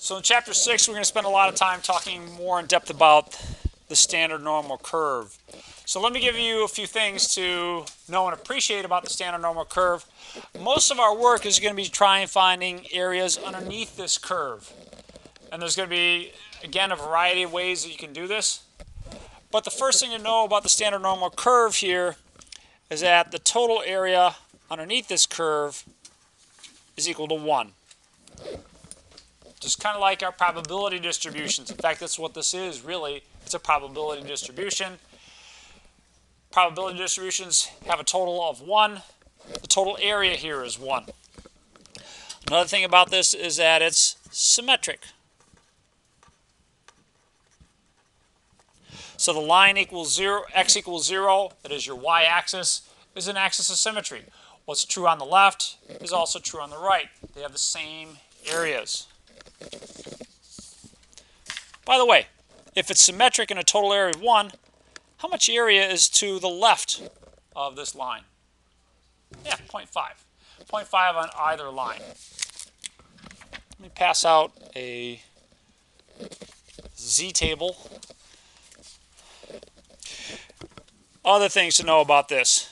So in Chapter 6, we're going to spend a lot of time talking more in depth about the standard normal curve. So let me give you a few things to know and appreciate about the standard normal curve. Most of our work is going to be trying finding areas underneath this curve. And there's going to be, again, a variety of ways that you can do this. But the first thing to know about the standard normal curve here is that the total area underneath this curve is equal to 1. Just kind of like our probability distributions. In fact, that's what this is, really. It's a probability distribution. Probability distributions have a total of 1. The total area here is 1. Another thing about this is that it's symmetric. So the line equals 0, x equals 0, that is your y-axis, is an axis of symmetry. What's true on the left is also true on the right. They have the same areas. By the way, if it's symmetric and a total area of 1, how much area is to the left of this line? Yeah, 0.5. 0.5 on either line. Let me pass out a z-table. Other things to know about this.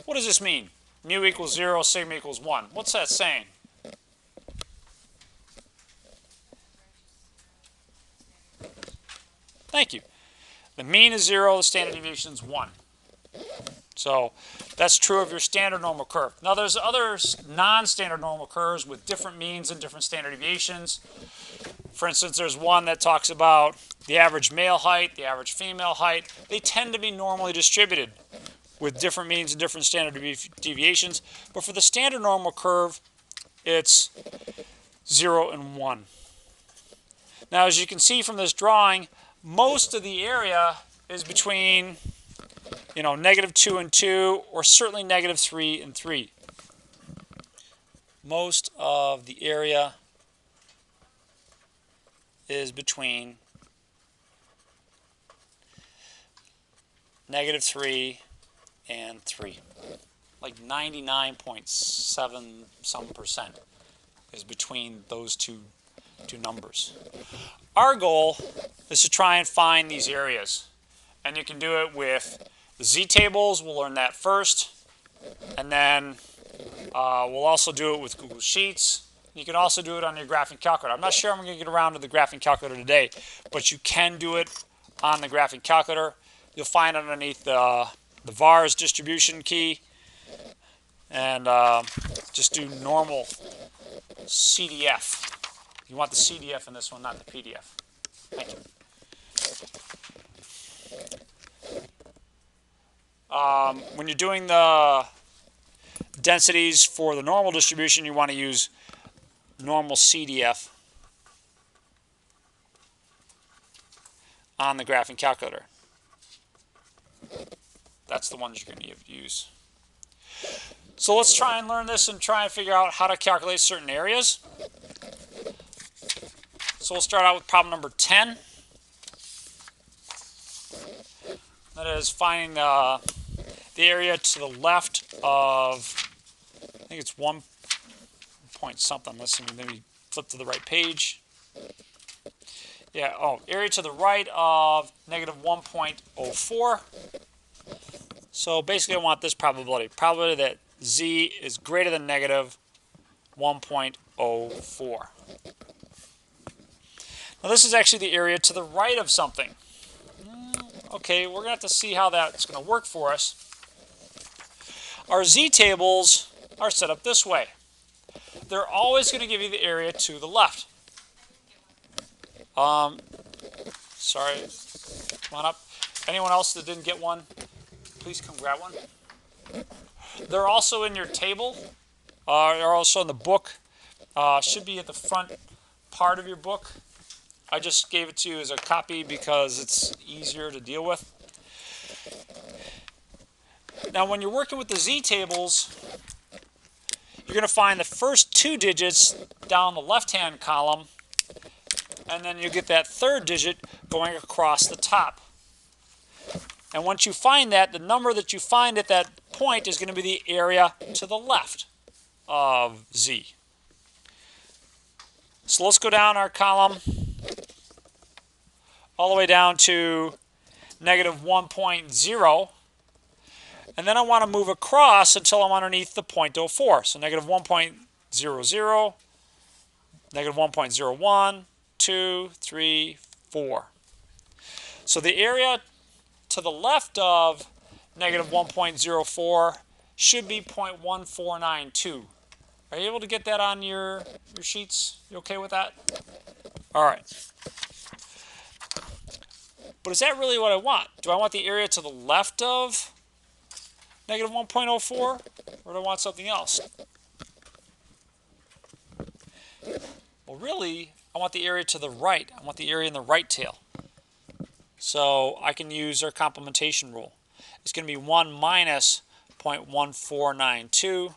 What does this mean? Mu equals 0, sigma equals 1. What's that saying? Thank you. The mean is 0, the standard deviation is 1. So that's true of your standard normal curve. Now there's other non-standard normal curves with different means and different standard deviations. For instance, there's one that talks about the average male height, the average female height. They tend to be normally distributed with different means and different standard deviations. But for the standard normal curve, it's 0 and 1. Now, as you can see from this drawing, most of the area is between, -2 and 2, or certainly -3 and 3. Most of the area is between -3 and 3. Like 99.7% is between those two numbers. Our goal is to try and find these areas. And you can do it with the z-tables. We'll learn that first. And then we'll also do it with Google Sheets. You can also do it on your graphing calculator. I'm not sure I'm going to get around to the graphing calculator today, but you can do it on the graphing calculator. You'll find underneath the VAR's distribution key, and just do normal CDF. You want the CDF in this one, not the PDF. Thank you. When you're doing the densities for the normal distribution, you want to use normal CDF on the graphing calculator. That's the ones you're going to use. So let's try and learn this and try and figure out how to calculate certain areas. So we'll start out with problem number 10. That is finding the area to the left of, I think it's 1 point something. Let's see, maybe flip to the right page. Yeah, area to the right of -1.04. So basically I want this probability. Probability that z is greater than -1.04. Now this is actually the area to the right of something. Okay, we're going to have to see how that's going to work for us. Our z-tables are set up this way. They're always going to give you the area to the left. Sorry, come on up. Anyone else that didn't get one, please come grab one. They're also in your table. They're also in the book. Should be at the front part of your book. I just gave it to you as a copy because it's easier to deal with. Now, when you're working with the z-tables, you're going to find the first 2 digits down the left-hand column, and then you get that third digit going across the top. And once you find that, the number that you find at that point is going to be the area to the left. of z. So let's go down our column all the way down to negative 1.0. And then I want to move across until I'm underneath the 0.04. So negative 1.00, negative 1.01, 2, 3, 4. So the area to the left of negative 1.04 should be 0.1492. Are you able to get that on your sheets? You okay with that? All right. But is that really what I want? Do I want the area to the left of negative 1.04, or do I want something else? Well, really, I want the area to the right. I want the area in the right tail. So I can use our complementation rule. It's going to be 1 minus 0.1492,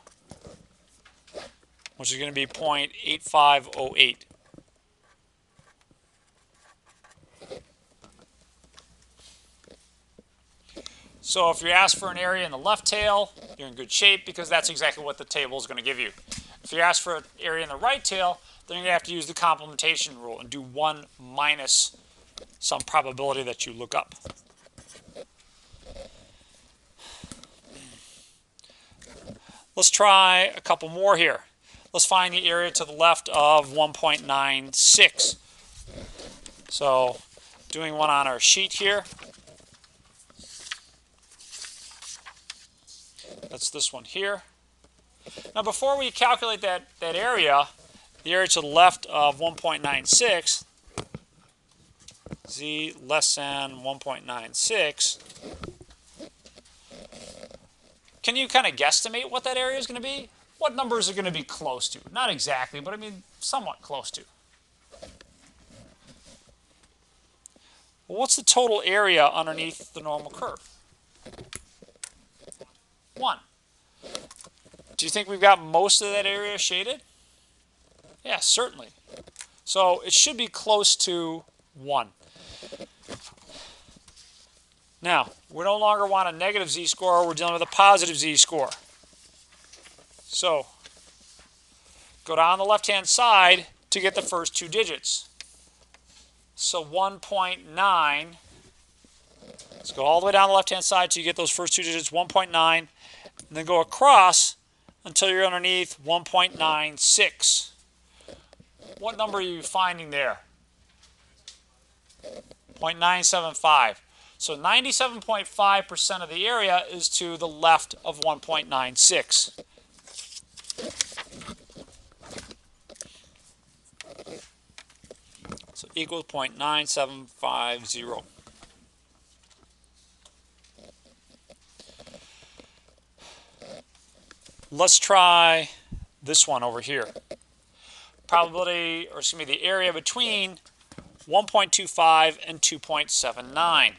which is going to be 0.8508. So if you're asked for an area in the left tail, you're in good shape because that's exactly what the table is going to give you. If you're asked for an area in the right tail, then you're going to have to use the complementation rule and do 1 minus some probability that you look up. Let's try a couple more here. Let's find the area to the left of 1.96. So doing one on our sheet here. That's this one here. Now before we calculate that area, the area to the left of 1.96, z less than 1.96, can you kind of guesstimate what that area is going to be? What numbers are going to be close to? Not exactly, but I mean somewhat close to. Well, what's the total area underneath the normal curve? 1. Do you think we've got most of that area shaded? Yeah, certainly. So it should be close to 1. Now, we no longer want a negative z-score, we're dealing with a positive z-score. So, go down the left-hand side to get the first 2 digits. So 1.9, let's go all the way down the left-hand side till you get those first 2 digits, 1.9, and then go across until you're underneath 1.96. What number are you finding there? 0.975. So 97.5% of the area is to the left of 1.96. So equals 0.9750. Let's try this one over here. Probability, or excuse me, the area between 1.25 and 2.79.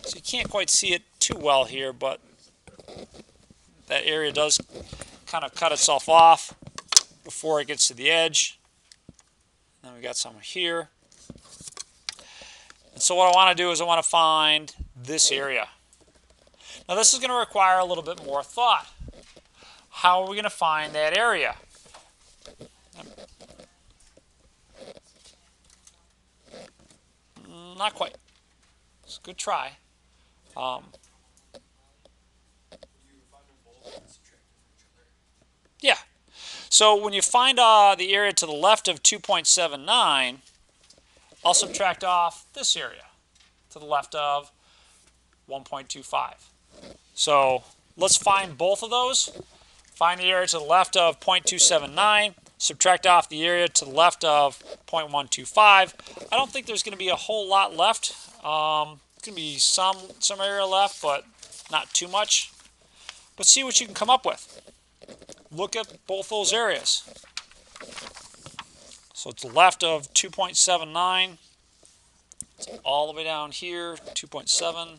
So you can't quite see it too well here, but that area does kind of cut itself off before it gets to the edge. Then we got some here. And so what I want to do is I want to find this area. Now this is going to require a little bit more thought. How are we going to find that area? Not quite. It's a good try. Yeah. So when you find the area to the left of 2.79, I'll subtract off this area to the left of 1.25. So let's find both of those. Find the area to the left of 0.279, subtract off the area to the left of 0.125. I don't think there's going to be a whole lot left. It's going to be some area left, but not too much. But see what you can come up with. Look at both those areas. So it's the left of 2.79. It's all the way down here, 2.7.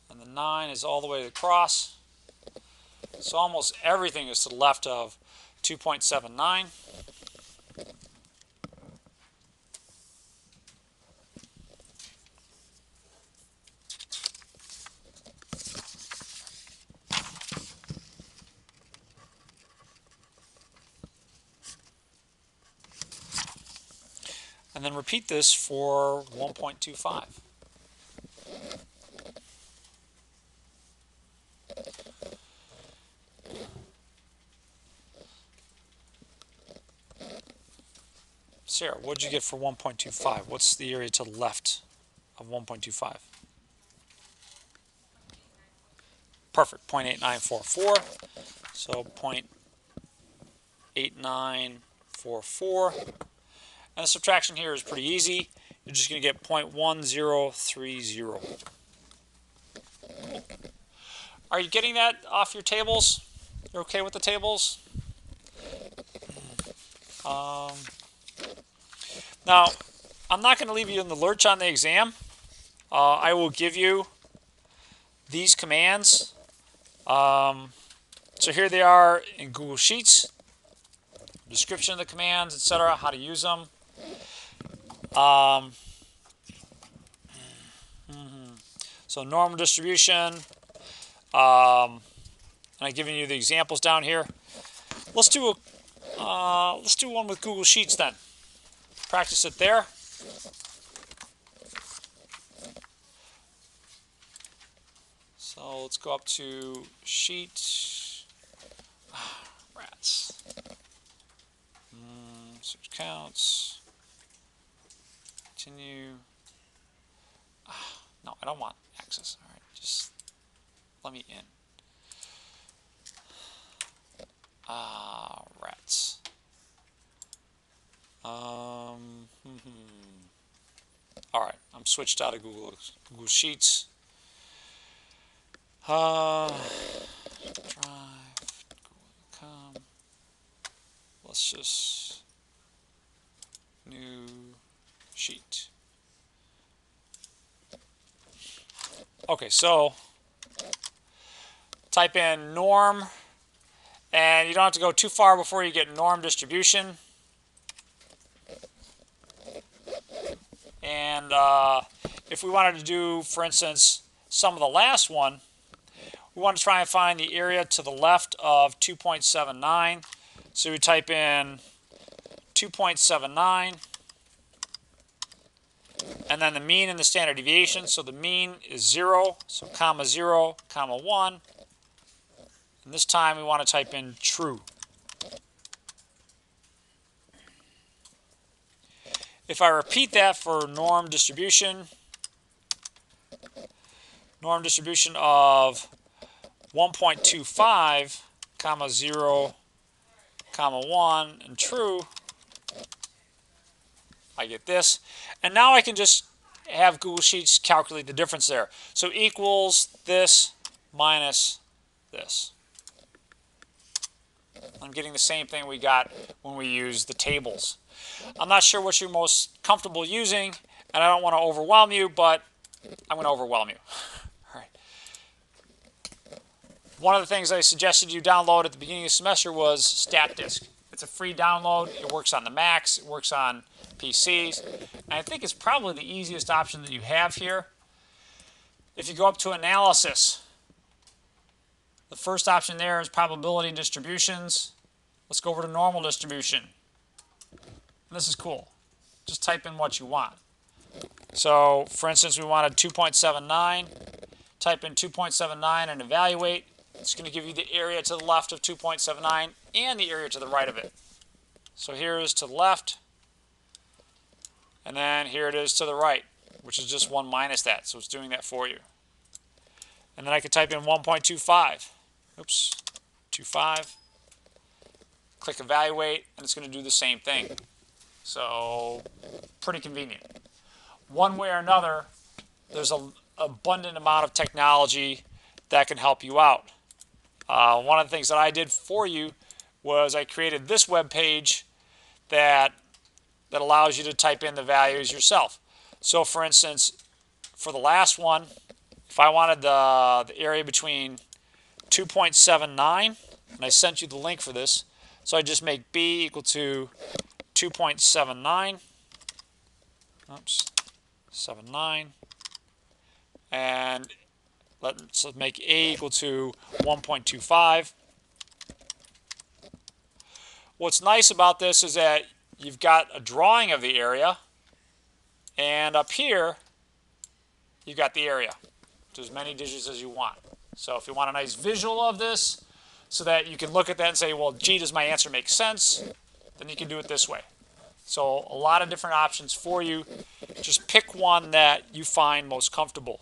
And the 9 is all the way across. So almost everything is to the left of 2.79. And then repeat this for 1.25. Sarah, what did you get for 1.25? What's the area to the left of 1.25? Perfect, 0.8944. So 0.8944. And the subtraction here is pretty easy. You're just going to get 0.1030. Are you getting that off your tables? You're okay with the tables? Now, I'm not going to leave you in the lurch on the exam. I will give you these commands. So here they are in Google Sheets. Description of the commands, etc., how to use them. So normal distribution. And I've given you the examples down here. Let's do one with Google Sheets then. Practice it there. So let's go up to Sheet. Rats. Search counts. Continue. No, I don't want access. All right, just let me in. Rats. All right, I'm switched out of Google Sheets. Drive, Google.com. Let's just new sheet. Okay, so type in norm, and you don't have to go too far before you get norm distribution. And if we wanted to do, for instance, some of the last one, we want to try and find the area to the left of 2.79. So we type in 2.79, and then the mean and the standard deviation. So the mean is 0, so comma 0, comma 1. And this time we want to type in true. If I repeat that for norm distribution of 1.25, comma 0, comma 1, and true, I get this. And now I can just have Google Sheets calculate the difference there. So equals this minus this. I'm getting the same thing we got when we use the tables. I'm not sure what you're most comfortable using, and I don't want to overwhelm you, but I'm going to overwhelm you. All right. One of the things I suggested you download at the beginning of the semester was StatDisk. It's a free download. It works on the Macs. It works on PCs. And I think it's probably the easiest option that you have here. If you go up to Analysis, the first option there is Probability and Distributions. Let's go over to Normal Distribution. And this is cool. Just type in what you want. So, for instance, we wanted 2.79. Type in 2.79 and evaluate. It's going to give you the area to the left of 2.79 and the area to the right of it. So here is to the left, and then here it is to the right, which is just 1 minus that. So it's doing that for you. And then I could type in 1.25. Oops, 25. Click evaluate, and it's going to do the same thing. So pretty convenient. One way or another, there's an abundant amount of technology that can help you out. One of the things that I did for you was I created this web page that allows you to type in the values yourself. So for instance, for the last one, if I wanted the area between 2.79, and I sent you the link for this, so I just make b equal to 2.79. Oops, 79. And let's make a equal to 1.25. What's nice about this is that you've got a drawing of the area, And up here, you've got the area. To as many digits as you want. So if you want a nice visual of this, so that you can look at that and say, well, gee, does my answer make sense? Then you can do it this way. So a lot of different options for you. Just pick one that you find most comfortable.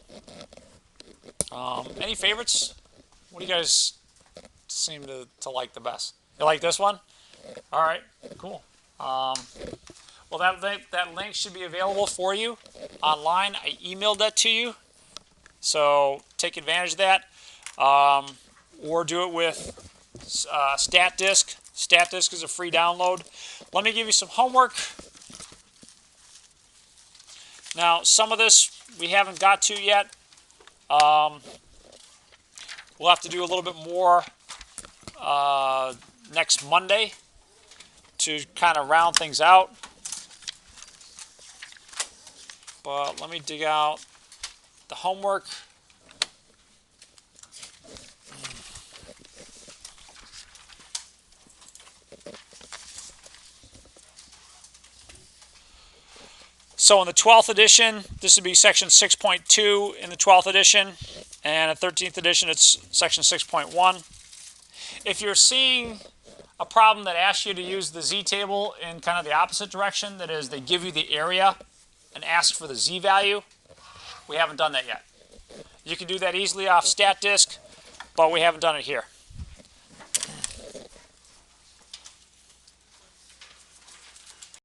Any favorites? What do you guys seem to like the best? You like this one? All right, cool. Well, that link should be available for you online. I emailed that to you. So take advantage of that. Or do it with StatDisk. StatDisk is a free download. Let me give you some homework. Now, some of this we haven't got to yet. We'll have to do a little bit more next Monday to kind of round things out. But let me dig out the homework. So in the 12th edition, this would be section 6.2 in the 12th edition, and in 13th edition, it's section 6.1. If you're seeing a problem that asks you to use the z-table in kind of the opposite direction, that is, they give you the area and ask for the z-value, we haven't done that yet. You can do that easily off StatDisk, but we haven't done it here.